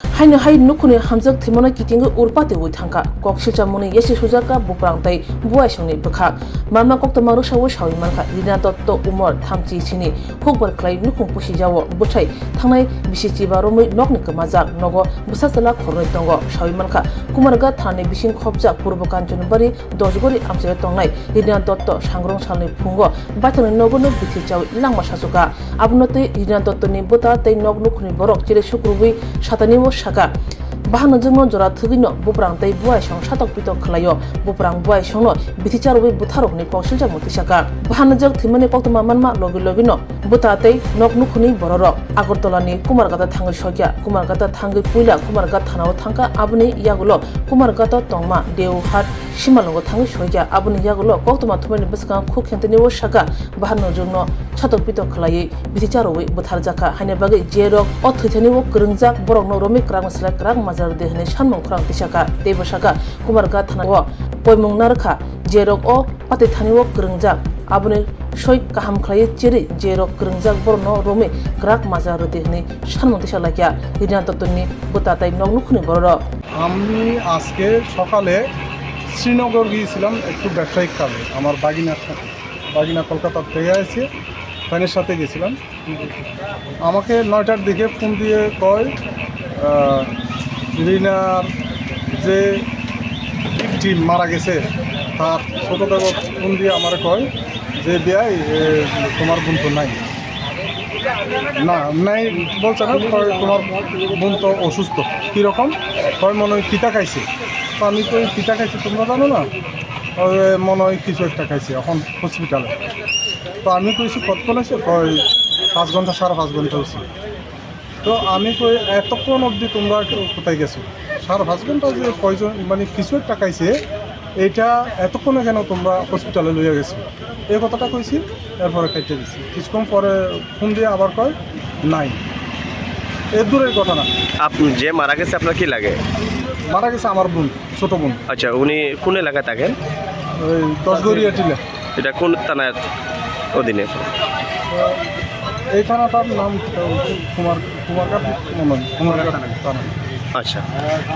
Haino hai nukuni hamjak thimona kitinga urpate ui thangka kok silchamuni yesi sujaka buprangtai buai songni bkha marma kokta maru sawo sawi manka rina dotto umor thamchi chini hokbar klai nukung pusi jawo buchai thangnai bisichi baromui nokni kamajak nogo busasala khoroi tongo sawi manka kumarga thani bising khobjak purbo kanchon bari dojgori amsaya tongnai rina dotto sangrong salni phungo baithani nogono bithi chawi langma sasuka abnote rina dotto ni bota tei nog nukuni borok chire sukrubui satani Saka bahana jengno jora thugino buprang tei buai song satok pitok khlayo buprang buai songno bithicharobi butharok ni koksilja moti saka bahana jag thimani koktoma manma logino buta tei nok nukhuni bororok Agartala ni Kumargata thangai sokya Kumargata thangai puila Kumargata thanao thangka abuni yagulo Kumargata tongma Deuhat Simalongo thangai sokya abuni yagulo koktoma thumani bsaka khukenteni wo saka bahana jengno satok pitok khlai bithicharobi butharjaka haine bagai jerok o thithani wo krungjak borok no romi krang sla krang majar dehne sanmong krang tisaka tebo saka Kumargata thanao poimong narkha jerok o pate thani wo krungjak abuni soi kaham khlai chiri jerok krungjak borno romi krak majar dehne sanmong tisalakya hidan totni butatai nognukhni borok আমি আজকে সকালে শ্রীনগর গিয়েছিলাম একটু ব্যবসায়িক কাজে আমার বাগিনা কলকাতা থেকে এসে ফ্রেন্ডের সাথে গেছিলাম আমাকে 9টার দিকে ফোন দিয়ে কয় রিনার যে টিম মারা গেছে তার ছোটোটাকে ফোন দিয়ে আমার কয় যে বিয়াই তোমার বোন তো নাই নাই বলছে না তোমার বোন তো অসুস্থ কীরকম কয় মনে হয় পিতা খাইছে তো আমি তো পিতা খাইছি তোমরা জানো না মনে হয় কিছু একটা খাইছে এখন হসপিটালে তো আমি কইছি কতক্ষণ আছে কয় 5 ঘন্টা 5.5 ঘন্টা হয়েছে তো আমি কই এতক্ষণ অবধি তোমরা কোথায় গেছো 5.5 ঘন্টা যে কয়জন মানে কিছু একটা খাইছে এইটা এতক্ষণে কেন তোমরা হসপিটালে লইয়া গেছো এই কথাটা কইছি এরপরে কেটে দিচ্ছি কিছুক্ষণ পরে ফোন দিয়ে আবার কয় নাই এর দূরের কথা না। আপনি যে মারা গেছে আপনার কি লাগে? মারা গেছে আমার বোন, ছোট বোন। আচ্ছা, উনি কোন এলাকায় থাকেন? ওই 10 গড়িয়া টিলা। এটা কোন থানার অধীনে? এই থানাটার নাম কুমারঘাট থানা। আচ্ছা,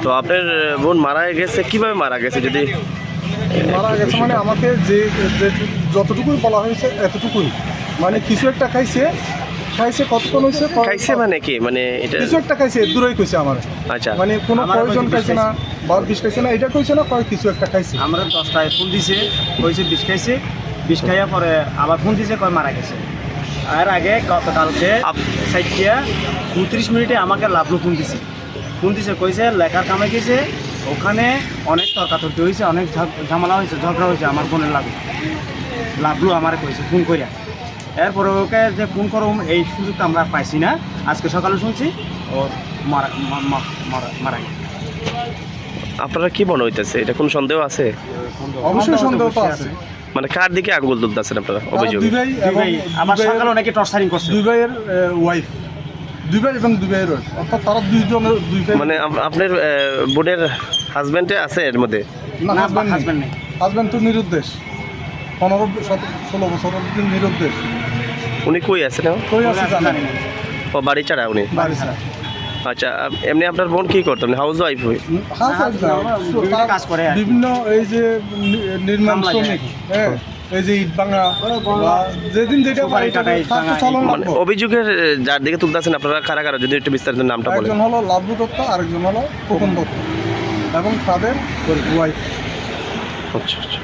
তো আপনার বোন মারা গেছে কিভাবে মারা গেছে? যদি মারা গেছে মানে আমাকে যে যতটুকুই বলা হয়েছে এতটুকুই, মানে কিছু একটা খাইছে কতক্ষণ হয়েছে খাইছে মানে কি, মানে এটা কিছু একটা খাইছে দূরেই কইছে আমার। আচ্ছা, মানে কোনো প্রয়োজন খাইছে না বা বিষ খাইছে না, এটা কইছে না, কয় কিছু একটা খাইছে। আমরা 10টায় ফোন দিছে, কইছে বিষ খাইছে, বিষ খাইয়া পরে আবার ফোন দিছে, কয় মারা গেছে। আর আগে গতকালকে 4:34 আমাকে লাভলু ফোন দিছে কইছে লেখার কামে গেছে, ওখানে অনেক তর্কাতর্কি হয়েছে, অনেক ঝামেলা হয়েছে, ঝগড়া হয়েছে আমার বোনের লাভলু আমার কইছে ফোন করিয়া। এরপরে ওকে যে ফোন করো এই সুযোগটা আমরা পাইছি না, আজকে সকালে শুনছি ও মারা গেছে। আপনারা কি মনে হইতেছে, এটা কোন সন্দেহ আছে? অবশ্যই সন্দেহ তো আছে। মানে কার দিকে আঙ্গুল তুলতেছেন আপনারা অভিযোগ? দুই ভাই আবার সকালে অনেকে টর্চারিং করছে, দুই ভাইয়ের ওয়াইফ, দুই ভাই এবং দুই ভাইয়ের ওয়াইফ, অর্থাৎ তারা দুইজনের দুই ভাই। মানে আপনার বোনের হাজবেন্ডে আছে এর মধ্যে? না, হাজবেন্ড নেই, হাজবেন্ড তো নিরুদ্দেশ, 15-16 বছর নিরুদ্দেশ। উনি কই আছেন? কই আছে জানেন? ও বাড়ি ছাড়া উনি? বাড়ি ছাড়া। আচ্ছা, এমনি আপনার বোন কি করতেন? House wife? কাজ করে বিভিন্ন এই যে নির্মাণ শ্রমিক, হ্যাঁ, এই যে ইট ভাঙা যেদিন যেটা মানে অভিযোগের যার দিকে তুলতেছেন আপনারা কারা কারা, যদি একটু বিস্তারিত নামটা বলেন। একজন হলো লাভলু দত্ত, আরেকজন হলো খোকন দত্ত এবং তাদের ওয়াইফ। আচ্ছা আচ্ছা,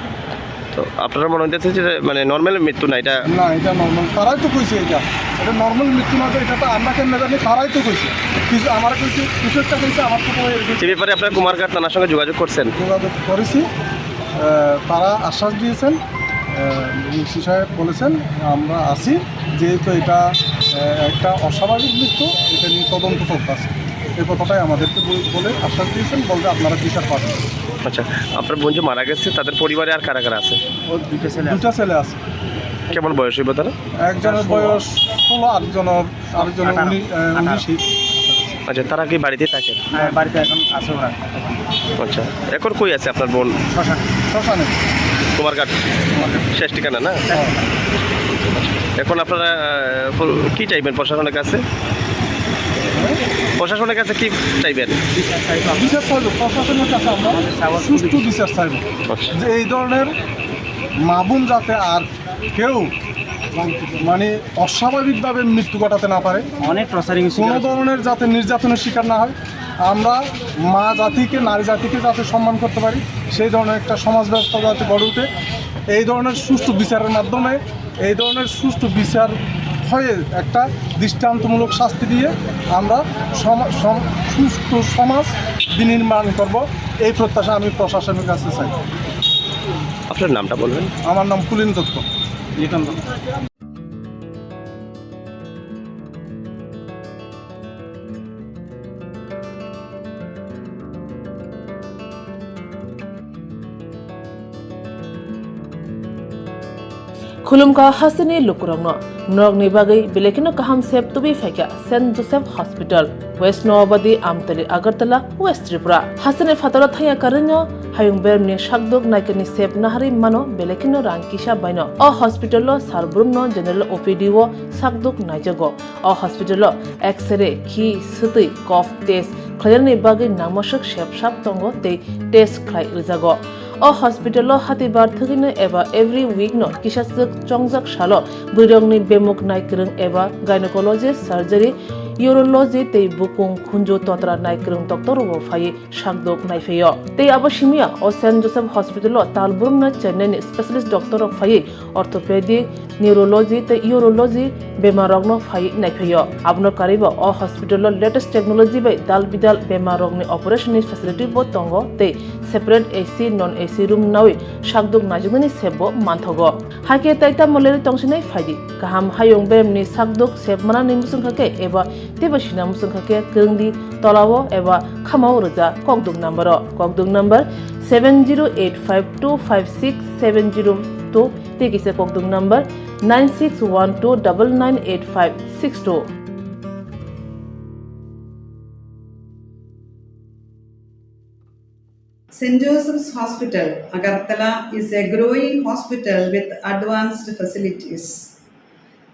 তো আপনারা মনে হইতেছে যে মানে নর্মাল মৃত্যু না এটা? না, এটা নর্মাল, তারাই তো কইছে এটা নর্মাল মৃত্যু না, এটা তো আমরা কেন জানি, তারাই তো কইছে কিছু, আমার কইছে কিছু একটা কইছে। আমার ছোট ভাইয়ের সে ব্যাপারে আপনার কুমারঘাট থানার সঙ্গে যোগাযোগ করছেন? যোগাযোগ করেছি, তারা আশ্বাস দিয়েছেন, মুন্সি সাহেব বলেছেন আমরা আছি, যেহেতু এটা একটা অস্বাভাবিক মৃত্যু, এটা নিয়ে তদন্ত চলতেছে, এই কথাটাই আমাদেরকে বলে আশ্বাস দিয়েছেন, বলতে আপনারা বিচার পাবেন। আচ্ছা, আপনার বোন যে মারা গেছে তাদের পরিবারে আর কারা কারা আছে? ওর দুইটা ছেলে আছে। কেমন বয়স হইব তারা? একজনের বয়স 16, আরেকজনের 19। আচ্ছা, তারা কি বাড়িতে থাকেন? হ্যাঁ, বাড়িতে এখন আছে ওরা। আচ্ছা, এখন কই আছে আপনার বোন? শ্মশানে। কুমারঘাট শেষ ঠিকানা না? এখন আপনারা কি চাইবেন প্রশাসনের কাছে? প্রশাসনের কাছে কি চাইবেন? বিচার চাইবো আমরা। বিচার চাইব প্রশাসনের কাছে আমরা আমাদের চাওয়া সুষ্ঠু বিচার চাইব আচ্ছা। যে এই ধরনের মা বোন যাতে আর কেউ মানে অস্বাভাবিকভাবে মৃত্যু ঘটাতে না পারে, অনেক টর্চারিং কোনো ধরনের যাতে নির্যাতনের শিকার না হয়, আমরা মা জাতিকে নারী জাতিকে যাতে সম্মান করতে পারি, সেই ধরনের একটা সমাজ ব্যবস্থা যাতে গড়ে ওঠে। এই ধরনের সুষ্ঠু বিচারের মাধ্যমে এই ধরনের সুষ্ঠু বিচার হয়ে একটা দৃষ্টান্তমূলক শাস্তি দিয়ে আমরা সুষ্ঠু সমাজ বিনির্মাণ করব, এই প্রত্যাশা আমি প্রশাসনের কাছে চাই। আপনার নামটা বলবেন? আমার নাম পুলিন দত্ত। লিটন खुलुमका हसने लुकुरंगनो नरगनि बागै बेलेकिनो काहाम सेब तुबि फैका saint Joseph hospital west Nowabadi Amtali Agartala west Tripura हसने फातरा थाया करनो हायुं बेरमनि शाकदोक नायकनि सेब नाहारि मानो बेलेकिनो रांकिसा बायनो अ हॉस्पिटलो सारब्रुमनो जनरल ओपीडी वो शाकदोक नायजगो अ हॉस्पिटलो एक्सरे खि सुतै कफ टेस्ट खयरनि बागै नामसक सेबसाब तंगो ते टेस्ट खलाय रिजागो अ हॉस्पिटलो हातिबार थगिनो एबा एवरी वीक नो किसासक चंगजाक सालो बुरंगनि बेमुक नायक्रं एबा गायनेकोलॉजिस्ट सर्जरी यूरोलॉजी ते बुकुं खुंजो तोत्रा नायक्रं डॉक्टर वो फाये शाकदोक नायफेयो ते आबशिमिया अ सेंट जोसेफ हॉस्पिटलो तालबुरमना चेन्नई स्पेशलिस्ट डॉक्टर फाये ऑर्थोपेडिक न्यूरोलॉजी ते यूरोलॉजी बेमारगनो फाये नायफेयो आबनो कारिबो अ हॉस्पिटलो लेटेस्ट टेक्नोलॉजी बाय दाल बिदाल बेमारगनि ऑपरेशन फैसिलिटी बो तंगो ते separate AC non AC room नावे शाकदोक नाजुगनि सेबो मानथगो हाके ताइता मलेरि तंसिनाय फायदि गाहाम हायुं बेमनि शाकदोक सेबमाना निमुसुंखाके एबा तेबसिना मुसुंखाके करंदि तलावो एबा खामाव रोजा ककदुक number 7085256702 तेकिसे ककदुक number 9612998562 St. Joseph's Hospital, Agartala is a growing hospital with advanced facilities.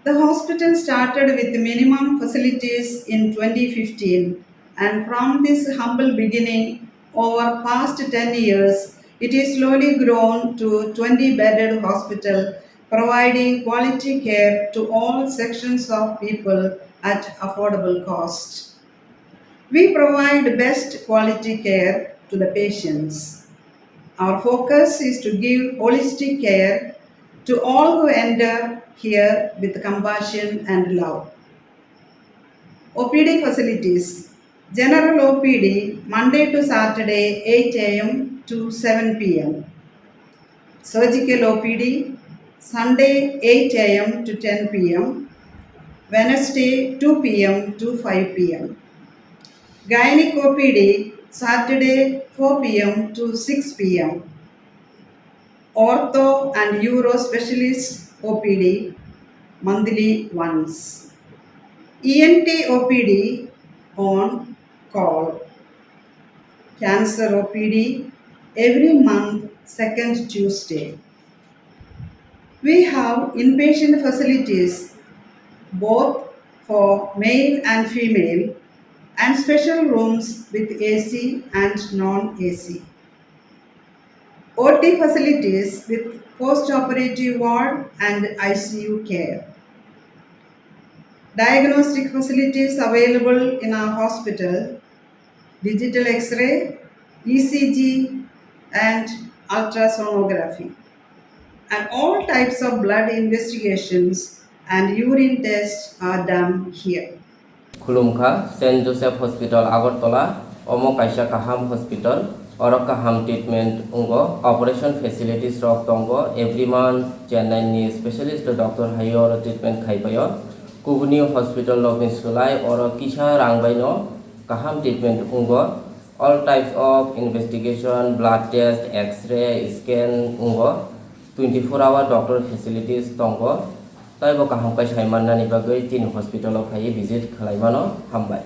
The hospital started with minimum facilities in 2015, and from this humble beginning, over past 10 years, it is slowly grown to 20-bedded hospital, providing quality care to all sections of people at affordable cost. We provide best quality care to the patients. Our focus is to give holistic care to all who enter here with compassion and love. OPD facilities. General OPD Monday to Saturday 8 a.m. to 7 p.m. Surgical OPD Sunday 8 a.m. to 10 p.m. Wednesday 2 p.m. to 5 p.m. Gynec OPD Saturday 4 p.m. to 6 p.m. Ortho and Uro Specialist OPD monthly once. ENT OPD on call. Cancer OPD every month second Tuesday. We have inpatient facilities both for male and female and special rooms with AC and non-AC. OT facilities with post-operative ward and ICU care. Diagnostic facilities available in our hospital, digital X-ray, ECG and ultrasonography. And all types of blood investigations and urine tests are done here. खुलुमखा saint Joseph hospital Agartala अमो काइसा काहाम hospital और काहाम treatment उंगो operation facilities रॉक तंगो every month Chennai नि स्पेशलिस्ट डॉक्टर हायो और ट्रीटमेंट खाइपायो कुबुनी हॉस्पिटल लॉकिन सुलाई और किसा रांगबाइनो काहाम ट्रीटमेंट उंगो all types of investigation blood test X ray scan उंगो 24 आवर डॉक्टर फैसिलिटीज तंगो ताइबो काहाम काइसा माननानि बागै तीन हॉस्पिटल फाइ विजिट खालायमानो हामबाय।